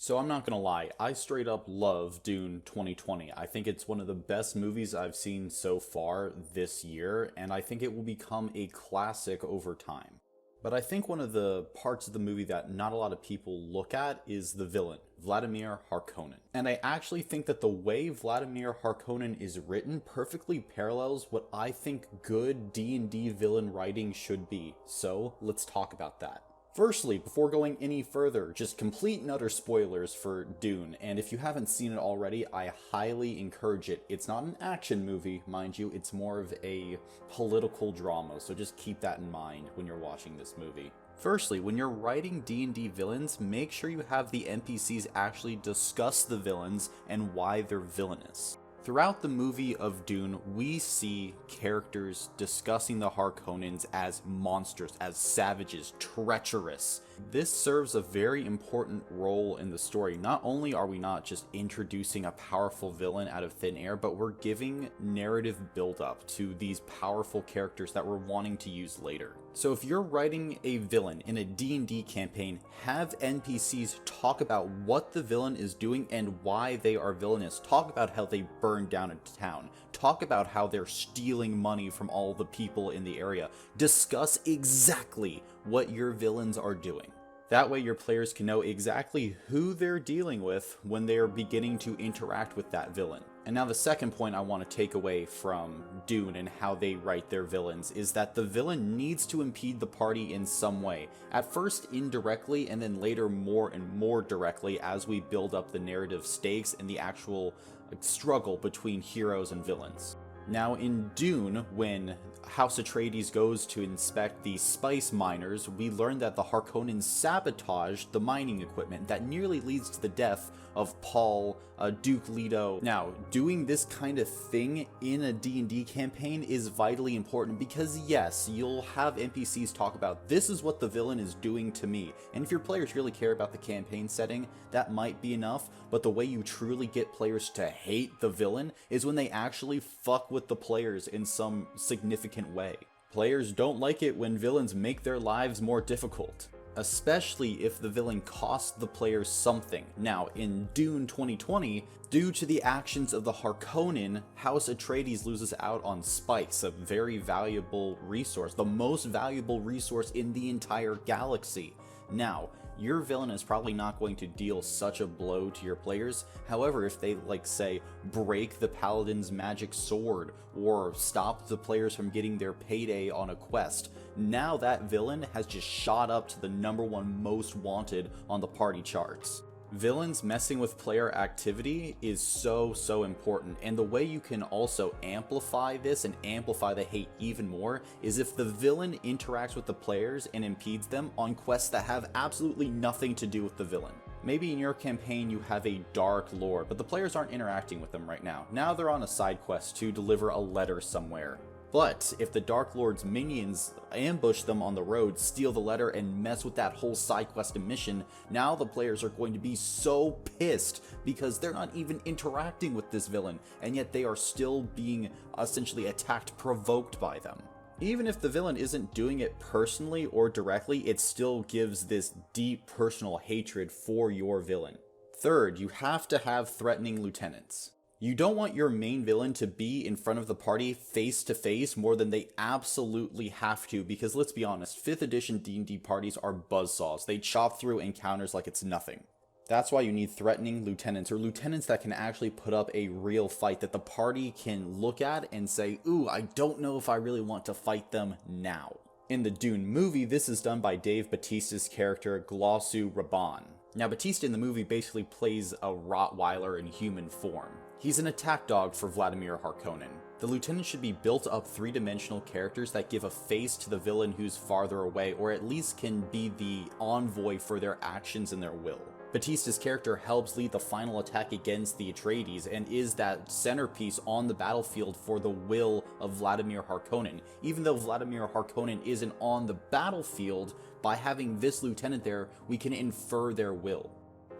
So I'm not gonna lie, I straight up love Dune 2020. I think it's one of the best movies I've seen so far this year, and I think it will become a classic over time. But I think one of the parts of the movie that not a lot of people look at is the villain, Vladimir Harkonnen. And I actually think that the way Vladimir Harkonnen is written perfectly parallels what I think good D&D villain writing should be. So let's talk about that. Firstly, before going any further, just complete and utter spoilers for Dune, and if you haven't seen it already, I highly encourage it. It's not an action movie, mind you, it's more of a political drama, so just keep that in mind when you're watching this movie. Firstly, when you're writing D&D villains, make sure you have the NPCs actually discuss the villains and why they're villainous. Throughout the movie of Dune, we see characters discussing the Harkonnens as monsters, as savages, treacherous. This serves a very important role in the story. Not only are we not just introducing a powerful villain out of thin air, but we're giving narrative build-up to these powerful characters that we're wanting to use later. So if you're writing a villain in a D&D campaign, have NPCs talk about what the villain is doing and why they are villainous. Talk about how they burned down a town. Talk about how they're stealing money from all the people in the area. Discuss exactly what your villains are doing. That way your players can know exactly who they're dealing with when they're beginning to interact with that villain. And now the second point I want to take away from Dune and how they write their villains is that the villain needs to impede the party in some way. At first indirectly, and then later more and more directly as we build up the narrative stakes and the actual struggle between heroes and villains. Now in Dune, when House Atreides goes to inspect the spice miners, we learn that the Harkonnens sabotaged the mining equipment that nearly leads to the death of Paul, Duke Leto. Now, doing this kind of thing in a D&D campaign is vitally important because yes, you'll have NPCs talk about this is what the villain is doing to me. And if your players really care about the campaign setting, that might be enough, but the way you truly get players to hate the villain is when they actually fuck with the players in some significant way. Players don't like it when villains make their lives more difficult, especially if the villain costs the players something. Now, in Dune 2020, due to the actions of the Harkonnen, House Atreides loses out on spice, a very valuable resource, the most valuable resource in the entire galaxy. Now, your villain is probably not going to deal such a blow to your players. However, if they, like, say, break the paladin's magic sword or stop the players from getting their payday on a quest, now that villain has just shot up to the #1 most wanted on the party charts. Villains messing with player activity is so important, and the way you can also amplify this and amplify the hate even more is if the villain interacts with the players and impedes them on quests that have absolutely nothing to do with the villain. Maybe in your campaign you have a Dark Lord, but the players aren't interacting with them right now. Now they're on a side quest to deliver a letter somewhere. But if the Dark Lord's minions ambush them on the road, steal the letter, and mess with that whole side quest and mission, now the players are going to be so pissed because they're not even interacting with this villain, and yet they are still being essentially attacked, provoked by them. Even if the villain isn't doing it personally or directly, it still gives this deep personal hatred for your villain. Third, you have to have threatening lieutenants. You don't want your main villain to be in front of the party face to face more than they absolutely have to, because let's be honest, 5th edition D&D parties are buzzsaws. They chop through encounters like it's nothing. That's why you need threatening lieutenants, or lieutenants that can actually put up a real fight that the party can look at and say, ooh, I don't know if I really want to fight them now. In the Dune movie, this is done by Dave Bautista's character, Glossu Raban. Now, Bautista in the movie basically plays a Rottweiler in human form. He's an attack dog for Vladimir Harkonnen. The lieutenant should be built-up 3-dimensional characters that give a face to the villain who's farther away, or at least can be the envoy for their actions and their will. Bautista's character helps lead the final attack against the Atreides and is that centerpiece on the battlefield for the will of Vladimir Harkonnen. Even though Vladimir Harkonnen isn't on the battlefield, by having this lieutenant there, we can infer their will.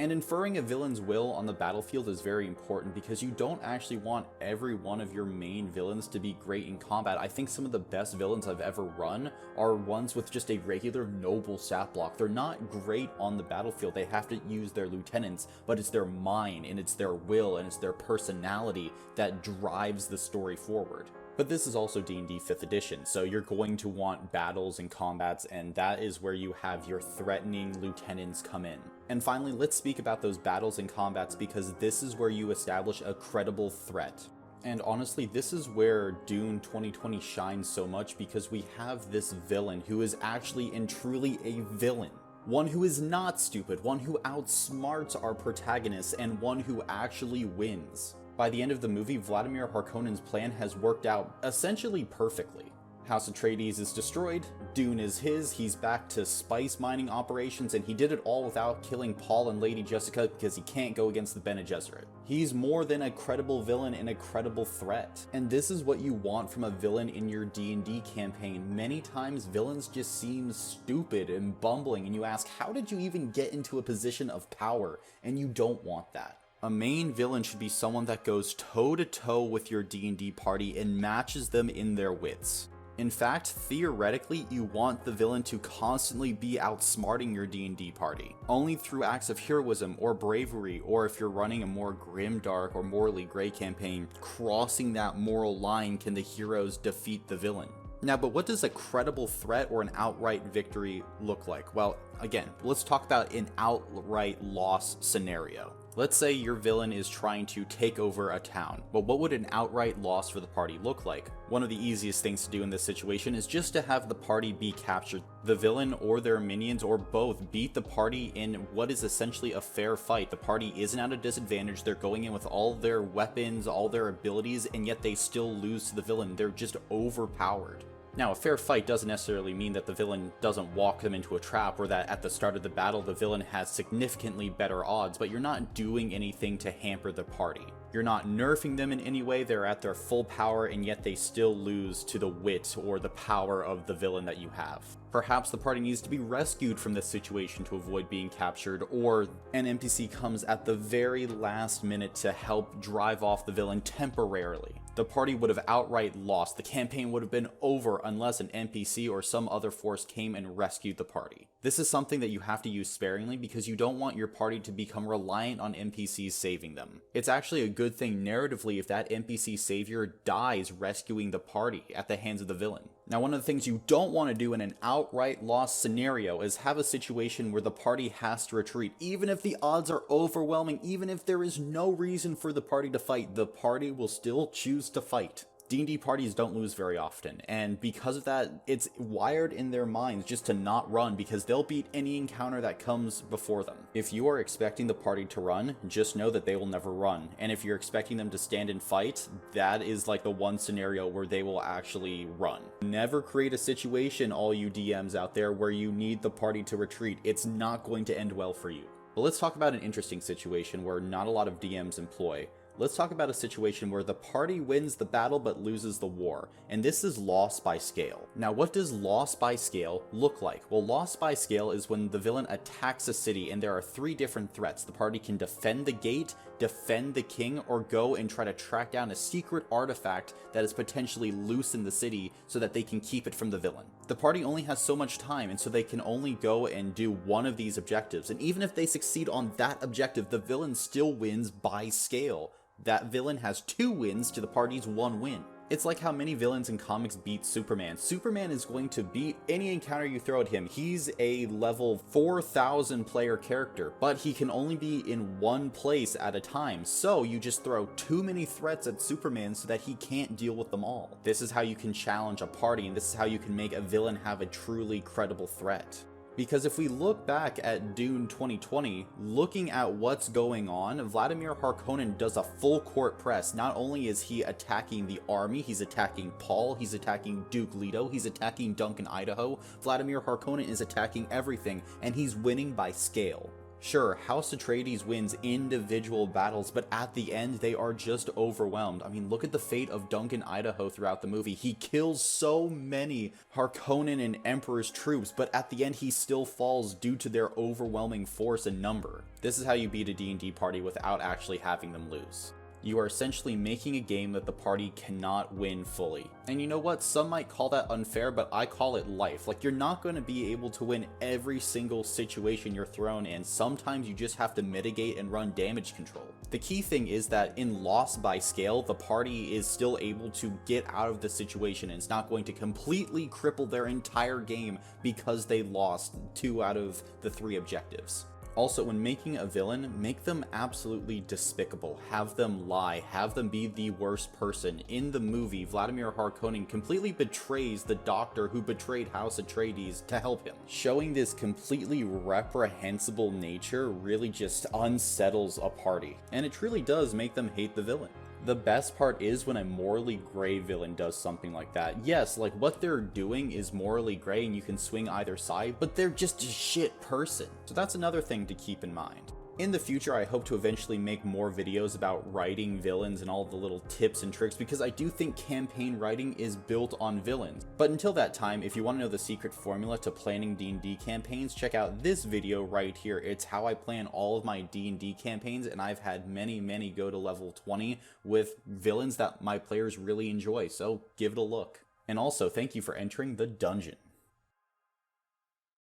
And inferring a villain's will on the battlefield is very important because you don't actually want every one of your main villains to be great in combat. I think some of the best villains I've ever run are ones with just a regular noble stat block. They're not great on the battlefield. They have to use their lieutenants, but it's their mind and it's their will and it's their personality that drives the story forward. But this is also D&D 5th edition, so you're going to want battles and combats, and that is where you have your threatening lieutenants come in. And finally, let's speak about those battles and combats because this is where you establish a credible threat. And honestly, this is where Dune 2020 shines so much because we have this villain who is actually and truly a villain. One who is not stupid, one who outsmarts our protagonists, and one who actually wins. By the end of the movie, Vladimir Harkonnen's plan has worked out essentially perfectly. House Atreides is destroyed, Dune is his, he's back to spice mining operations, and he did it all without killing Paul and Lady Jessica because he can't go against the Bene Gesserit. He's more than a credible villain and a credible threat. And this is what you want from a villain in your D&D campaign. Many times villains just seem stupid and bumbling, and you ask, how did you even get into a position of power? And you don't want that. A main villain should be someone that goes toe-to-toe with your D&D party and matches them in their wits. In fact, theoretically, you want the villain to constantly be outsmarting your D&D party. Only through acts of heroism or bravery, or if you're running a more grimdark or morally gray campaign, crossing that moral line can the heroes defeat the villain. Now, but what does a credible threat or an outright victory look like? Well, again, let's talk about an outright loss scenario. Let's say your villain is trying to take over a town, but what would an outright loss for the party look like? One of the easiest things to do in this situation is just to have the party be captured. The villain or their minions or both beat the party in what is essentially a fair fight. The party isn't at a disadvantage, they're going in with all their weapons, all their abilities, and yet they still lose to the villain. They're just overpowered. Now, a fair fight doesn't necessarily mean that the villain doesn't walk them into a trap or that at the start of the battle the villain has significantly better odds, but you're not doing anything to hamper the party. You're not nerfing them in any way, they're at their full power and yet they still lose to the wit or the power of the villain that you have. Perhaps the party needs to be rescued from this situation to avoid being captured, or an NPC comes at the very last minute to help drive off the villain temporarily. The party would have outright lost. The campaign would have been over unless an NPC or some other force came and rescued the party. This is something that you have to use sparingly because you don't want your party to become reliant on NPCs saving them. It's actually a good thing narratively if that NPC savior dies rescuing the party at the hands of the villain. Now, one of the things you don't want to do in an outright loss scenario is have a situation where the party has to retreat. Even if the odds are overwhelming, even if there is no reason for the party to fight, the party will still choose to fight. D&D parties don't lose very often, and because of that, it's wired in their minds just to not run because they'll beat any encounter that comes before them. If you are expecting the party to run, just know that they will never run, and if you're expecting them to stand and fight, that is like the one scenario where they will actually run. Never create a situation, all you DMs out there, where you need the party to retreat. It's not going to end well for you. But let's talk about an interesting situation where not a lot of DMs employ. Let's talk about a situation where the party wins the battle but loses the war, and this is loss by scale. Now, what does loss by scale look like? Well, loss by scale is when the villain attacks a city and there are 3 different threats. The party can defend the gate, defend the king, or go and try to track down a secret artifact that is potentially loose in the city so that they can keep it from the villain. The party only has so much time, and so they can only go and do one of these objectives, and even if they succeed on that objective, the villain still wins by scale. That villain has 2 wins to the party's 1 win. It's like how many villains in comics beat Superman. Superman is going to beat any encounter you throw at him. He's a level 4,000 player character, but he can only be in one place at a time. So you just throw too many threats at Superman so that he can't deal with them all. This is how you can challenge a party, and this is how you can make a villain have a truly credible threat. Because if we look back at Dune 2020, looking at what's going on, Vladimir Harkonnen does a full court press. Not only is he attacking the army, he's attacking Paul, he's attacking Duke Leto, he's attacking Duncan, Idaho. Vladimir Harkonnen is attacking everything, and he's winning by scale. Sure, House Atreides wins individual battles, but at the end they are just overwhelmed. I mean, look at the fate of Duncan Idaho throughout the movie. He kills so many Harkonnen and Emperor's troops, but at the end he still falls due to their overwhelming force and number. This is how you beat a D&D party without actually having them lose. You are essentially making a game that the party cannot win fully. And you know what? Some might call that unfair, but I call it life. Like, you're not going to be able to win every single situation you're thrown in. Sometimes you just have to mitigate and run damage control. The key thing is that in loss by scale, the party is still able to get out of the situation and it's not going to completely cripple their entire game because they lost 2 out of the 3 objectives. Also, when making a villain, make them absolutely despicable. Have them lie. Have them be the worst person. In the movie, Vladimir Harkonnen completely betrays the doctor who betrayed House Atreides to help him. Showing this completely reprehensible nature really just unsettles a party, and it truly does make them hate the villain. The best part is when a morally gray villain does something like that. Yes, like what they're doing is morally gray and you can swing either side, but they're just a shit person. So that's another thing to keep in mind. In the future, I hope to eventually make more videos about writing villains and all the little tips and tricks, because I do think campaign writing is built on villains. But until that time, if you want to know the secret formula to planning D&D campaigns, check out this video right here. It's how I plan all of my D&D campaigns, and I've had many go to level 20 with villains that my players really enjoy, so give it a look. And also, thank you for entering the dungeon.